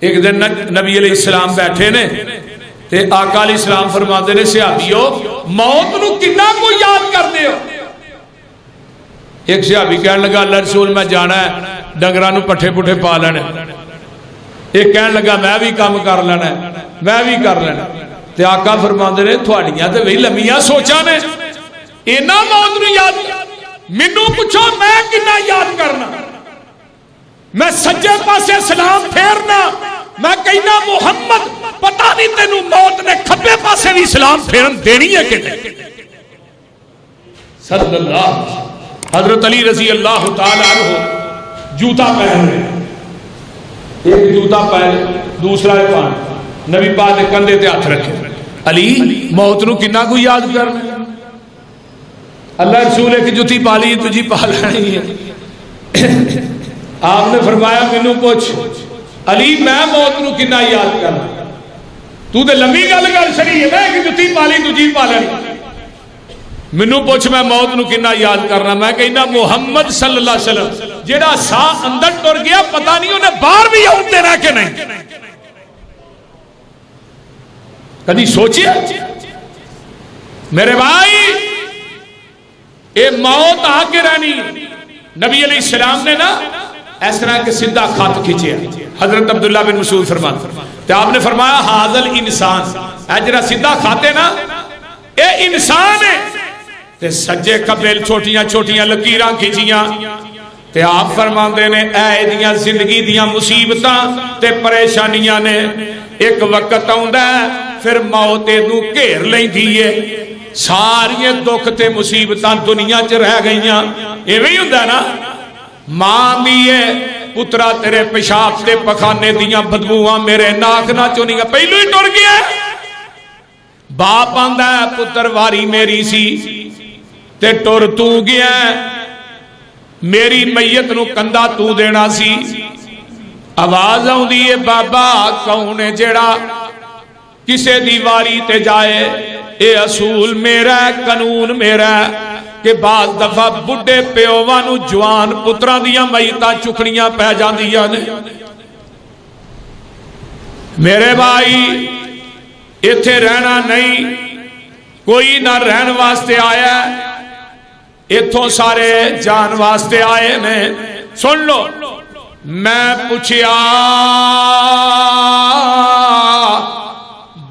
एक दिन नबी अलैहिस्सलाम बैठे ने ते आका अलैहिस्सलाम फरमाते ने सहाबियो मौत नूं किन्ना को याद करदे हो। एक सहाबी कहन लगा अल्लाह रसूल मैं जाना है डंगरां नूं पट्ठे पुट्ठे पा लेने। एक कहन लगा मैं भी काम कर लेना मैं भी कर लेना। ते आका फरमाते ने तुहाड़ियां ते बई लम्मियां सोचां ने इन्ना मौत नूं याद मैनू पूछो मैं किन्ना याद करना। मैं सज्जे पासे सलाम फेरना मैं कहना मुहम्मद पता नहीं तेनू मौत ने खब्बे पासे भी सलाम फेरन देनी है कि नहीं। सल्लल्लाहु हजरत अली रजी अल्लाह तआला अन्हु जूता पहन रहे एक जूता पहन दूसरा पान नबी पाक ने कंधे ते हाथ रखे। अली मौत नूं किन्ना को याद करना। अल्लाह रसूल एक जुती पा ली दूजी पा लेनी है। आपने फरमाया मैनू पूछ अली मैं मौत नूं किन्ना याद करना। तू तो लंबी गल कर छड़ी है ना कि जुती पा ली दूजी पा लेनी। मैनू पूछ मैं मौत नूं किन्ना याद करना। मैं कहना मुहम्मद सल्लल्लाहु अलैहि वसल्लम जेड़ा साह अंदर टुर गया पता नहीं उन्हें बाहर भी आउण देना कि नहीं। कभी सोचिए मेरे भाई ये मौत आके रहनी। नबी अलैहिस्सलाम ने ना इस तरह के सीधा खत खींचे हजरत अब्दुल्ला बिन मसूद फरमाते आपने फरमाया हाजल इंसान जरा सीधा खत है ना ये इंसान है। ते सज्जे खब्बे छोटियां छोटियां लकीरां खिंचियां ते आप फरमाते ने ए जिंदगी दियां मुसीबतां ते परेशानियां ने एक वक्त आउंदा फिर मौत इनू घेर लैंदी है। सारियां दुख ते मुसीबतां दुनिया च रह गईयां। इवें ही हुंदा ना मां भी है पुत्रा तेरे पेशाब ते पखाने दियां बदबूआं मेरे नाक ना चुनियां पहलू ही टुर गया। बाप आंदा पुत्र वारी मेरी सी ते टुर तू गया मेरी मैयत नूं कंधा तू देना सी। आवाज आउंदी है बाबा कौन है जेड़ा किसे दी वारी ते जाए। ये असूल मेरा कानून मेरा कि बाज दफा बुढ़े प्योवां नूं जवान पुत्रां दियां मैयतां चुकनियां पै जांदियां ने। मेरे भाई इत्थे रहना नहीं कोई ना रहन वास्ते आया इथों सारे जान वास्ते आए ने। सुन लो मैं पूछया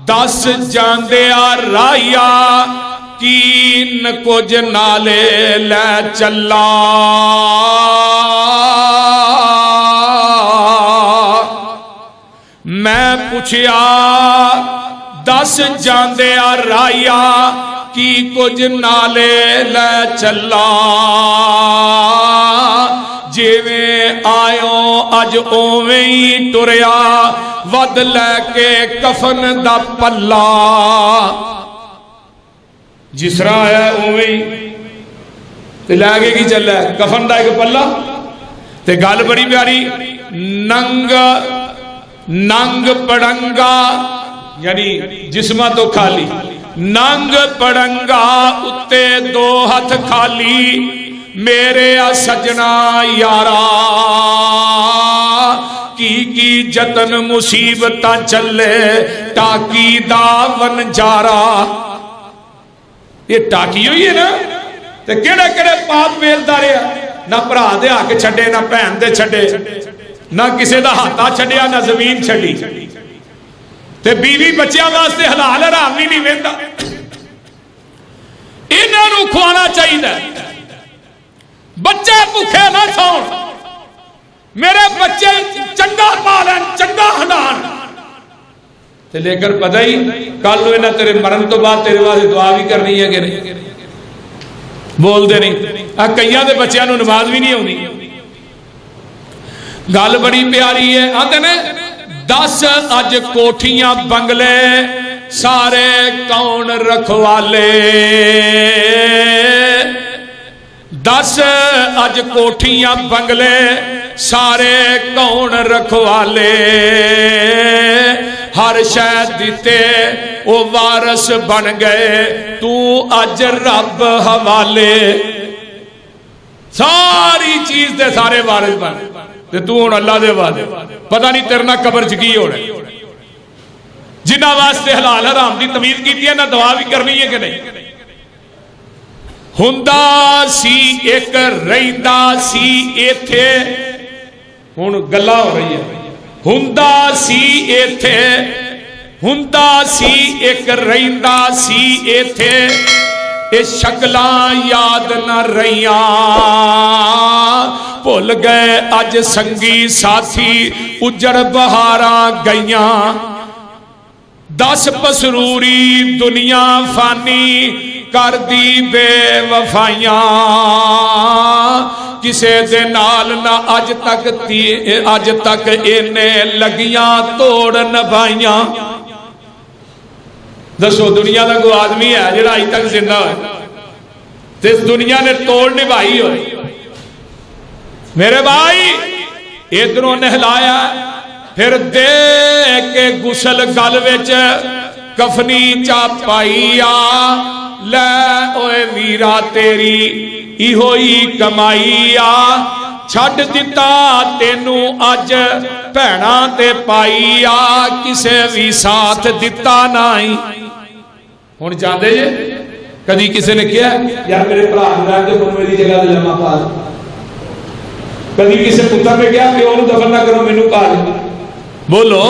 10 जांदिया राहिया कीन कुछ नाले लै चला। मैं पूछया 10 जांदिया राहिया की कुछ नाले लै चला। जिवें आयो अज उवें ही टुरया वध लैके कफन दा पल्ला। जिस तरह आया उवें ही लैके की चला कफन दा एक पल्ला। ते गल बड़ी प्यारी नंग नंग पड़ंगा यानी जिस्मा तो खाली नंग पड़ंगा उत्ते 2 हथ खाली मेरे आ सजना यारा की जतन मुसीबत चले टाकी दा वनजारा। ये टाकी हुई है ना ते केड़े केड़े पाप वेलदा रहा ना भरा दे हक छड़े ना भैन दे छड़े ना किसी का हाथा छड़िया ना जमीन छड़ी ते बीवी बच्चों वास्ते हलाल हराम भी नहीं वेंदा। इन्हों खुआना चाहिए बच्चे भुखे ना सोन मेरे बच्चे चंगा पालन चंगा हलान। लेकिन पता ही कल इन्हें तेरे मरण तो बाद तेरे वास्ते दुआ भी करनी है कि नहीं बोलते नहीं। कई के बच्चों को नमाज भी नहीं आती। गल बड़ी प्यारी है आते ने 10 अज कोठियां बंगले सारे कौन रखवाले। 10 अज कोठियां बंगले सारे कौन रखवाले। हर शह दिते वो वारस बन गए तू अज रब हवाले। सारी चीज दे सारे वारिस बन ते तू हुण अल्लाह दे वादे, पता नहीं तेरे नाल कबर च की होना। जिन्हां वास्ते हलाल हराम की तमीज की है ना दुआ भी करनी है कि नहीं। हुंदा सी एक रहिंदा सी इत्थे, हुण गल्लां हो रही है। हुंदा सी इत्थे, हुंदा सी एक रहिंदा सी इत्थे, ये शक्लां याद न रहियां, भुल गए अज संगी साथी उजड़ बहारां गईयां। 10 पसरूरी दुनिया फानी कर दी बेवफाइयां, किसे दे नाल ना अज तक इन्ने लगियां तोड़ नभाइयां। दसो दुनिया का कोई आदमी है जिहड़ा अज तक जिंदा है ते इस दुनिया ने तोड़ निभाई हो। मेरे भाई इधरों नहलाया, फिर दे के गुसल गल विच कफनी चा पाईया, लै ओए वीरा तेरी इहो ही कमाईया। छड्ड दिता तेनू अज भैणा ते पाईया, किसे भी साथ दिता नहीं। हुण जांदे जे कदी किसी ने कहा यार मेरे भरा मेरी जगह ते लम्मा पा, कदी किसी पुत्र ने कहा कि ओनू दफन ना करो मैनू पा दे। बोलो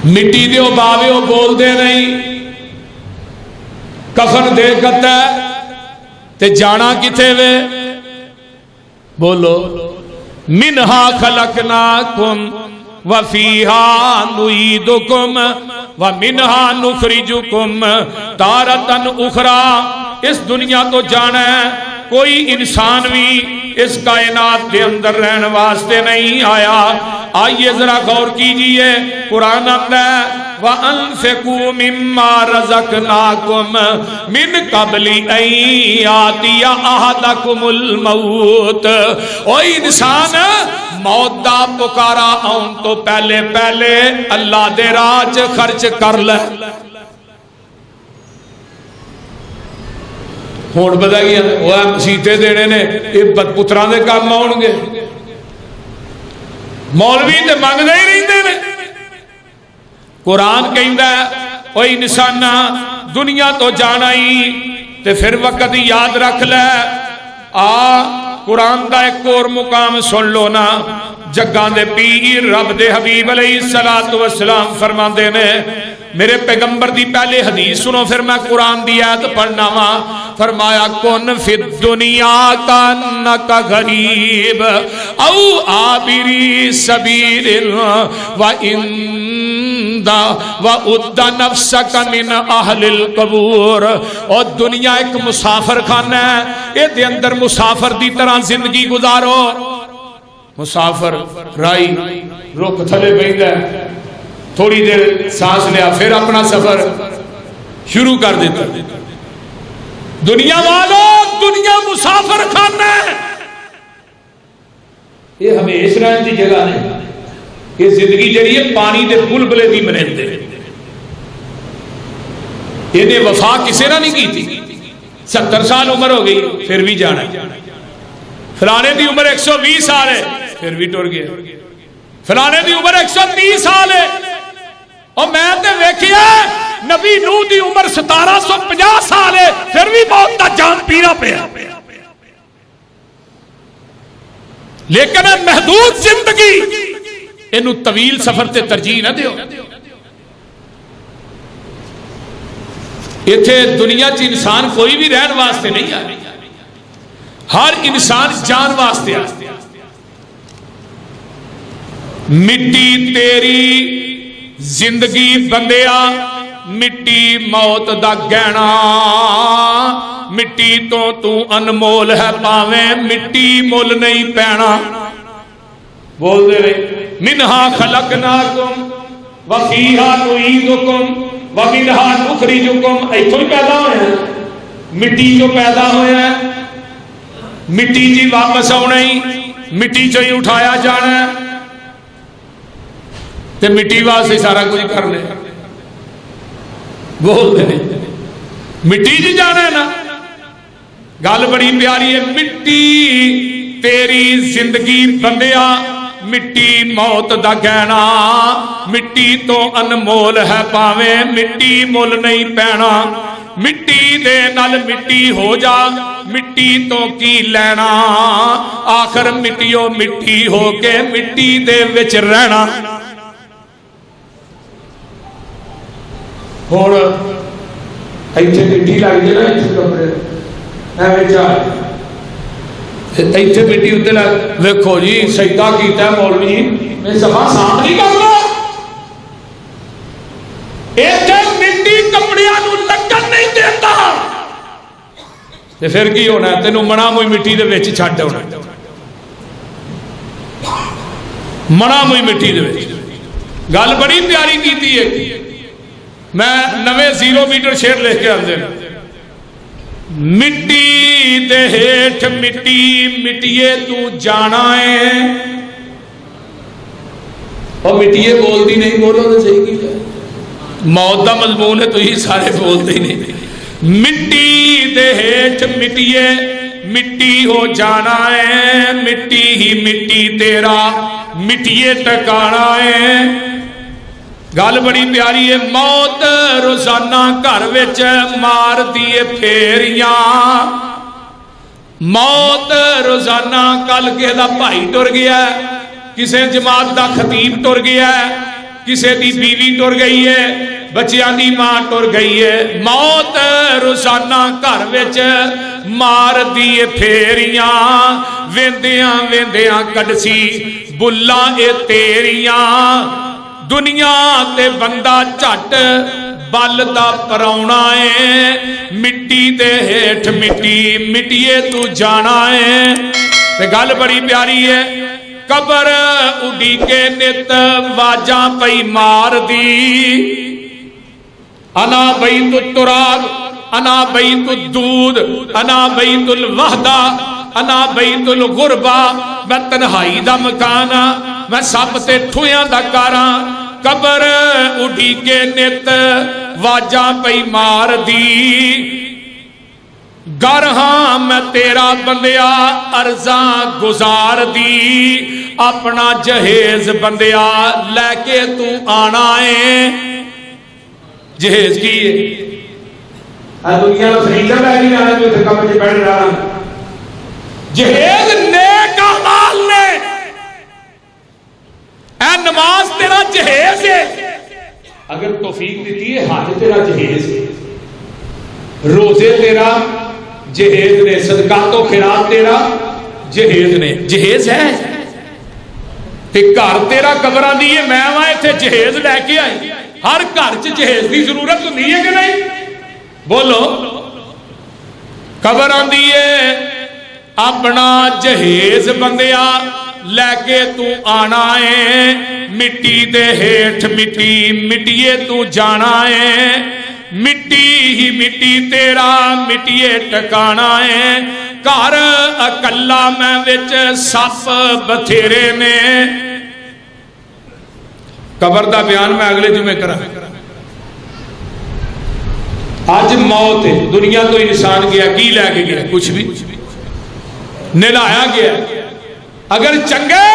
मिट्टी दे बावे बोलते नहीं, कफन दे गत्ता ते जाना किथे वे। बोलो मिनहा खलकनाकुम व फीहा नुईदुकुम व मिनहा नुखरिजुकुम तारतन उखरा। इस दुनिया तो जाना है, कोई इंसान भी इस कायनात के अंदर रहने वास्ते नहीं आया। आइए जरा गौर कीजिए, कुरान आंदा है व अनफिकू मिम्मा रज़क़नाकुम मिन क़ब्ली अन यातिया अहदकुमुल मौत। ओ इंसान मौत दा पुकारा आउन तो पहले पहले अल्लाह दे राह च खर्च कर ले। हुण पता की मसीते देने ने ये पुत्रां दे काम आउणगे। मौलवी ते मंगदे ही रहिंदे ने। कुरान कहंदा ओ इंसाना दुनिया तो जाना ही ते फिर वक्त याद रख ले। आ कुरान का एक और मुकाम सुन लो ना, जग्गां दे पीर रब दे हबीब अलैहिस्सलातु वस्सलाम फरमांदे ने, मेरे पैगंबर दी पहले हदीस सुनो फिर मैं कुरान दी आयत पढ़ना वा। फरमाया कुन फिद दुनिया का नका गरीब औ आबिरी सबीरिल व इंदा व उद्दा नफ्सक मिन अहलिल कबूर। और दुनिया एक मुसाफिर खाना है, ये अंदर मुसाफिर दी तरह जिंदगी गुजारो। मुसाफिर राई रुख थले बैठा, थोड़ी देर सांस लिया, फिर अपना सफर शुरू कर देता। दुनिया वालों, दुनिया मुसाफिर खाना है, ये हमेशा रहने की जगह नहीं। ये जिंदगी जड़ी है पानी के बुलबुले की मरिंदे। इन्हें वफा किसी ने नहीं की थी। 70 साल उम्र हो गई फिर भी जाना। फलाने की उम्र 120 साल है फिर भी टुर गया। फलाने की उम्र 130 साल है। और मैं तो वेखिया नबी नूह की उम्र 1750 साल है फिर भी मौत का जान पीना पे। लेकिन महदूद जिंदगी इनू तवील सफर से तरजीह न दियो। इत्थे दुनिया च इंसान कोई भी रहने वास्ते नहीं आ, हर इंसान जान वास्ते आ। मिट्टी तेरी जिंदगी बंदिया, मिट्टी मौत दा गहना। मिट्टी तो तू अनमोल है पावे मिट्टी मुल नहीं पैना। बोल दे रहे मिनहा खलकनाकुम व फीहा नुईदुकुम व मिनहा नुखरिजुकुम। इथों ही पैदा होया, मिट्टी चो पैदा होया, मिट्टी जी वापस आना ही, मिट्टी चो ही उठाया जाना ते मिट्टी वास्ते सारा कुछ कर ले। बोलते मिट्टी च जाना है ना। गल बड़ी प्यारी है। मिट्टी तेरी जिंदगी बंदिया मिट्टी मौत दा गहना, मिट्टी तो अनमोल है भावें मिट्टी मुल नहीं पैना। मिट्टी दे नाल मिट्टी हो जा, मिट्टी तो की लेना, आखिर मिट्टियों मिट्टी हो के मिट्टी दे विच रहना। हुण इत्थे मिट्टी लग जाए ना, इत्थे कपड़े एवें चाह इत्थे मिट्टी उत्ते लग, वेखो जी सजदा कीता मौलवी जी, मैं सफा साफ नहीं करना। इत्थे मिट्टी कपड़ियां नूं लगन नहीं देता, ते फिर की होना? तेनों मना मुई मिट्टी दे विच छड्ड होना, मना मुई मिट्टी दे विच। गल बड़ी प्यारी कीती है। मैं नवे 0 मीटर शेर लिख के आंदे, मिट्टी दे हेठ मिट्टी मिट्टिए तू जाना है। और मिट्टिए बोलती नहीं, बोलो तो सही की है, मौत का मजमून है, तो ही सारे बोलते ही नहीं। मिट्टी दे हेठ मिट्टिए मिट्टी हो जाना है, मिट्टी ही मिट्टी तेरा मिट्टिए टकाना है। गल बड़ी प्यारी है। मौत रोजाना घर विच मार दिए फेरियां, मौत रोजाना कल किसी दा भाई टुर गया, किसी जमात दा खतीब टुर गया, किसी दी बीवी टुर गई है, बच्चियां दी मां टुर गई है। मौत रोजाना घर विच मार दिए फेरियां, वेंदियां वेंदियां कड़सी बुल्लां ए तेरियां। दुनिया ते बंदा झट बल दा पराउणा है, मिट्टी दे हेठ मिट्टी मिट्टिए तू जाना है। ते गल बड़ी प्यारी है। कबर उड़ी के नित वाजा पई मार दी, अना बैतु तुराब अना बैतु दूध अना बैतुल वहदा अना बैतुल गुरबा। मैं तन्हाई दा मकाना, मैं सब ते ठुयां दा कारा। कबर उड़ी के नित वाजा पई मार दी, गर हां मैं तेरा बंदिया अर्जा गुजार दी। अपना जहेज बंदिया लैके तू आना है। जहेज की दुनिया फरीदा लैके आना, जो कब्र च बैठ रहा। जहेज नेक अमाल ने, नमाज तेरा जहेज है। अगर तौफीक दी है, हज तेरा जहेज है, रोजे तेरा जहेज ने, सदकातो खिरात तेरा जहेज ने। जहेज है ते घर तेरा कबरां दी है। मैं वहां इत्थे जहेज लैके आई। हर घर च जहेज की जरूरत होती है कि नहीं? बोलो। कबर आंदी है, अपना जहेज बंदिया लैके तू आना है। मिट्टी दे हेठ मिट्टी मिट्टिए तू जाना है। मिट्टी ही मिट्टी तेरा मिट्टिए टकाना है। घर अकला मैं विच सप बथेरे ने। कबर दा बयान मैं अगले जुमे करा। अज मौत है, दुनिया तो इंसान गया, की लैके गया? कुछ भी नहलाया गया। अगर चंगे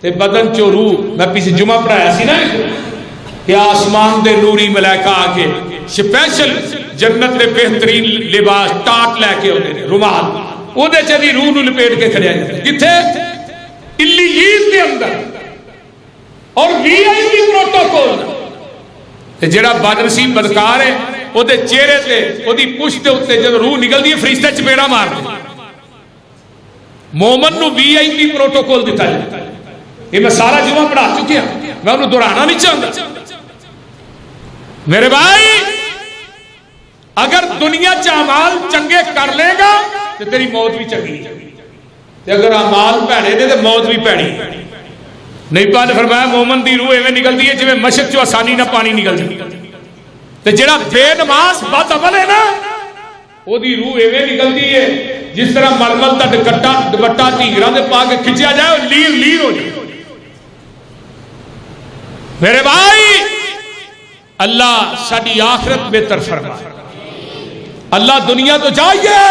ते बदन चो रूह। मैं पिछले जुमा पढ़ाया सी ना कि आसमान दे नूरी मलैका आके स्पैशल जन्नत दे बेहतरीन लिबास टाट लैके आउंदे ने, रुमाल ओदे च दी रूह नूं लपेट के खड़िया जांदा। किथे? इल्लीयीन दे अंदर। और वीआईपी प्रोटोकॉल ते जेड़ा बदनसीब बदकार है, ओदे चेहरे ते ओदी पुछ दे उत्ते जद रूह निकलदी है, फरिश्ते चपेड़ा मारदे। मोमन नूं वीआईपी प्रोटोकॉल दिता जाता है। ये मैं सारा जुमा पढ़ा चुकिया, मैं उन्हें दोहराना नहीं चाहता। मेरे भाई, अगर दुनिया च अमाल चंगे कर लेगा तो तेरी मौत भी चंगी, ते अगर अमाल भैड़े ने तो मौत भी भैड़ी। नहीं पाल फरमाया मोमन की रूह इवें निकलती है जिवें मशक चो आसानी ना पानी निकल जाए। ते जेड़ा बेनमाज बद अमल है ना, ओदी रूह इवें निकलती है जिस तरह मलमल का दुपट्टा ढींगरा दे पा के खिंचा जाए, लीर लीर हो जाए। मेरे भाई, अल्लाह साडी आखिरत बेहतर फरमाए। अल्लाह दुनिया तो जाइए,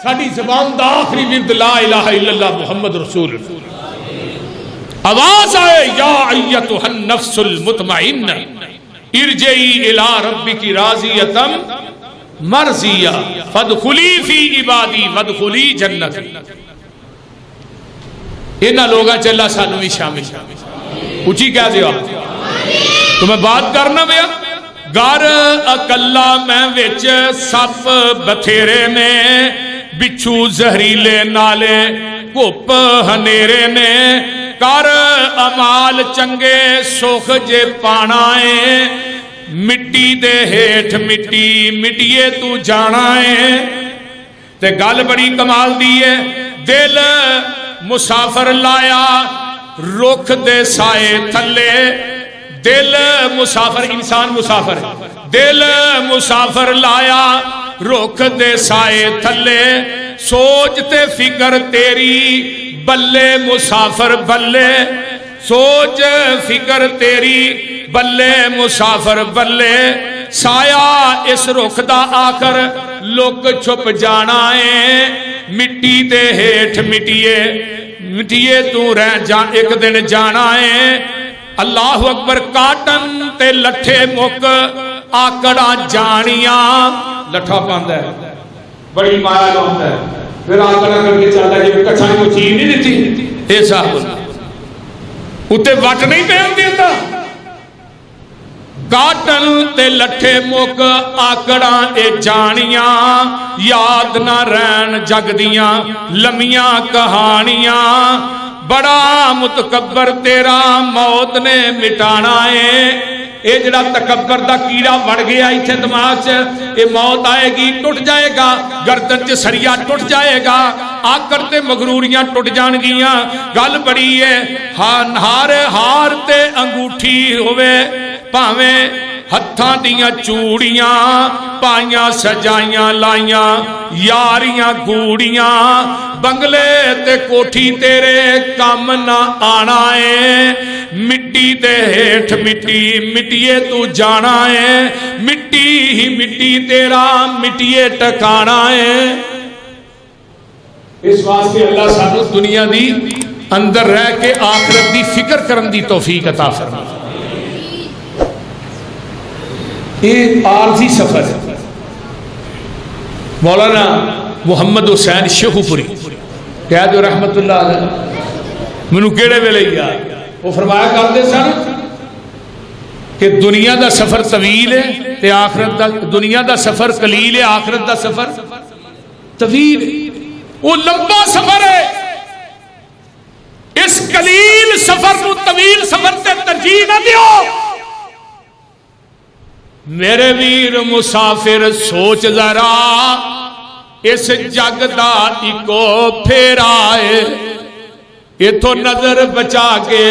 साडी ज़बान दा आखिरी विर्द ला इलाहा इल्लल्लाह मुहम्मद रसूल। आवाज आए या अय्यतुहन नफ्सुल मुतमइन्ना इरजई इला रब्बिकी राज़ियतम मर्ज़िया फदखुली फी इबादी वदखुली जन्नती। इन्हां लोगां च अल्लाह सानू भी शामिल उची कह दिया। तो मैं बात करना पिया घर अकल्ला मैं विच सप बथेरे ने बिच्छू जहरीले नाले घुप हनेरे ने कर अमाल चंगे सुख जे पाना है मिट्टी दे हेठ मिट्टी मिट्टिए तू जाना है। ते गल बड़ी कमाल दी है दिल मुसाफर लाया रुख दे साए थले दिल मुसाफर इंसान मुसाफर दिल मुसाफर लाया रुख दे साए थले सोच ते फिकर तेरी बल्ले मुसाफर बल्ले सोच फिकर तेरी बल्ले मुसाफर बल्ले साया इस रुख दा आखर लुक छुप जाना है मिट्टी दे हेठ मिट्टिए मिट्टिए तू रह जा एक दिन जाना है। अल्लाह अकबर काटन ते लठे मुक आकड़ा जानिया लठा पांदा है बड़ी माया लाउंदा है फिर आकड़ा करके चलदा जे कच्छा को चीज नहीं दिती ए साहब उत्ते वट नहीं पैन देंदा। काटन ते लठे मुक आकड़ा ए जानिया याद ना रहन जग दियां लम्मियां कहानियां बड़ा मुतकब्बर तेरा मौत ने मिटाना है। ये जड़ा तकब्बर दा कीड़ा वड़ गया इत्थे दिमाग च ये मौत आएगी टुट जाएगा गर्दन च सरिया टुट जाएगा आकड़ ते मगरूरियां टुट जाणगियां। गल बड़ी है हार हार ते अंगूठी होवे भावें हत्थां दियां चूड़ियां पाइयां सजाइयां लाइयां यारियां गूड़ियां बंगले ते कोठी तेरे कम ना आना है मिट्टी दे हेठ मिट्टी मिट्टिए तू जाना है मिट्टी ही मिट्टी तेरा मिट्टिए टकाना है। इस वास्ते अल्लाह सानू दुनिया दी अंदर रह के आखिरत दी फिक्र करन दी तौफीक अता फरमाए। ये आरजी सफर है। मौलाना मुहम्मद हुसैन शेखुपुरी कह दो रहमतुल्लाह अलैह मैनू केड़े वेले याद वो फरमाया करते सन कि दुनिया का सफर तवील है ते आखिरत दा दुनिया का सफर कलील है आखिरत का सफर तवील है। वो लंबा सफर है इस कलील सफर को तवील सफर से तरजीह न दियो। मेरे वीर मुसाफिर सोच जरा इस जग दा इको फेरा है इथों नजर बचा के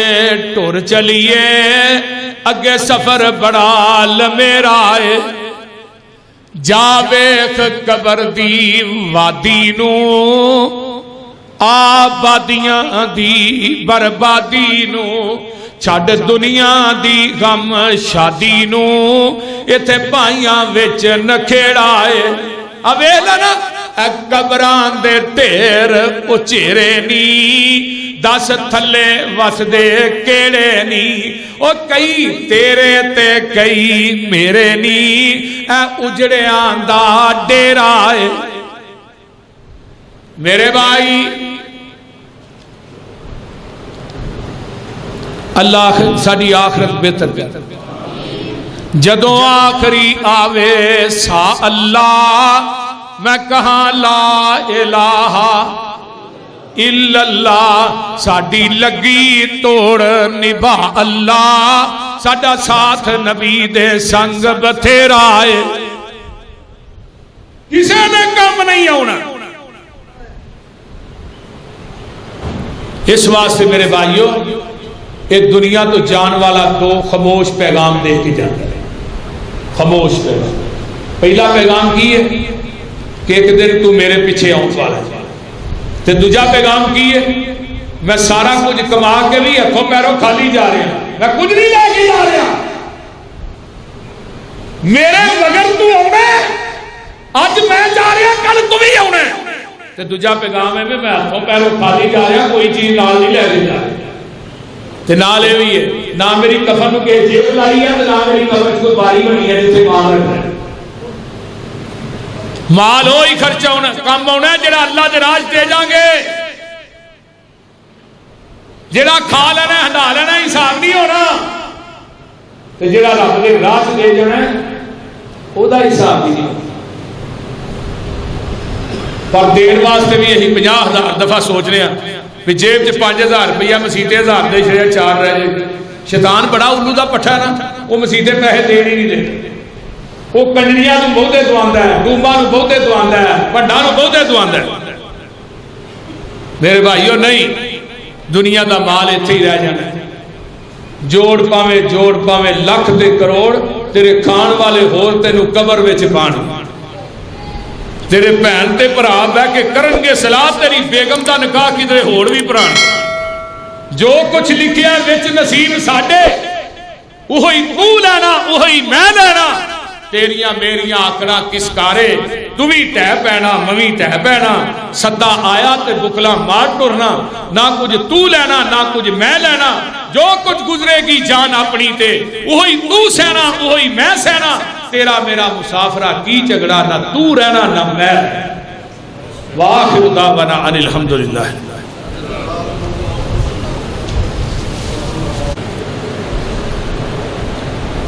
टुर चलिए अगे सफर बड़ा लमेरा है। जा वेख कबर दी वादी नू आबादियां दी बर्बादी नू छड़ दुनिया दी गम शादी नू इथे भाइयां विच नखेड़ा है। अवेला ना कबरां दे ढेर उचेरे नी दस थले वसदे केड़े नी ओ कई तेरे ते कई मेरे नी ए उजड़ियां दा डेरा है। मेरे भाई अल्लाह साडी आखिरत बेहतर कर जदों आखिरी आवे सा अल्लाह मैं कहा ला इलाहा इल्लल्लाह साडी लगी तोड़ निभा अल्लाह साडा साथ नबी दे संग बथेरा है। किसी ने कम नहीं आना। इस वास्ते मेरे भाइयों एक दुनिया तो जान वाला दो खामोश पैगाम दे के जाता है। खामोश पैगाम पहला पैगाम की है कि एक दिन तू मेरे पीछे आने वाला है ते दूजा पैगाम की है मैं सारा कुछ कमा के भी हथों पैरों खाली जा रहा मैं कुछ नहीं लेके जा रहा मेरे मगर तू आना अज मैं जा रहा कल तू भी आना तो दूजा पैगाम है मैं हाथों पैरों खाली जा रहा, कोई चीज नाल नहीं लैके जा रहा। ते नाल ये भी है ना मेरी कफन के जेब लाई है, ना मेरी कफन कोई बारी बनी है जिसे माल रखना है। माल हो ही खर्चा होना कम आना जेड़ा अल्लाह दे राज दे जाएंगे, जेड़ा खा लेना हंडा लेना हिसाब नहीं होना, ते जेड़ा रब दे राज दे जाना ओदा हिसाब नहीं होना। पर देने वास्ते भी यही 50,000 दफा सोच रहे हैं भी जेब च 5,000 रुपया मसीते 1000 दे छड़े 4 रह जाए। शैतान बड़ा उल्लू का पट्ठा ना, वो मसीते पैसे देने ही नहीं देते, वो कंजरियां नूं बहुते दवांदा है, डूंबा नूं बहुते दवांदा है, वड्डा नूं बहुते दवांदा है। मेरे भाईओ नहीं, दुनिया का माल इत्थे ही रह जाना। जोड़ पावे लख ते करोड़, तेरे खाण वाले होर तेनू कबर विच पाण। तेरे भैन ते भरा बह के करनगे सलाह, तेरी बेगम का निकाह किधरे होर भी भराण। जो कुछ लिखिया विच नसीब साडे, उही तू लेना उही मैं लेना। तेरिया मेरिया आकड़ा किस कारे, तू भी टह पैना मैं भी टह पैना। सदा आया ते बुकला मार टुरना, ना कुछ तू लेना ना कुछ मैं लेना। जो कुछ गुजरेगी जान अपनी ते, उही तू सहना उही मैं सहना। तेरा मेरा मुसाफरा की झगड़ा, ना तू रहना ना मैं। वाखिर दावाना अनिल हम्दुलिल्लाह।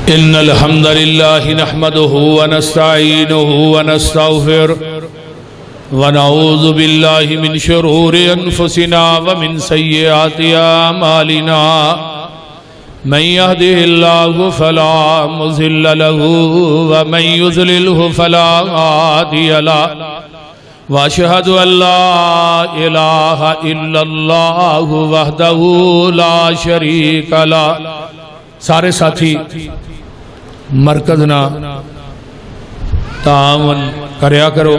इन्नल हम्दलिल्लाहि नहमदुहु व नस्तईनुहु व नस्तगफिरुहु व नऊज़ु बिल्लाहि मिन शुरूरि अनफुसिना व मिन सय्यिआति आमालिना। मन यहदिहिल्लाहु फला मुज़िल्ल लहु व मन युज़लिलहु फला हादिय लहु व अशहदु अल्ला इलाहा इल्लल्लाहु वहदहु ला शरीक लहु। सारे साथी मरकज ना तावन करया करो।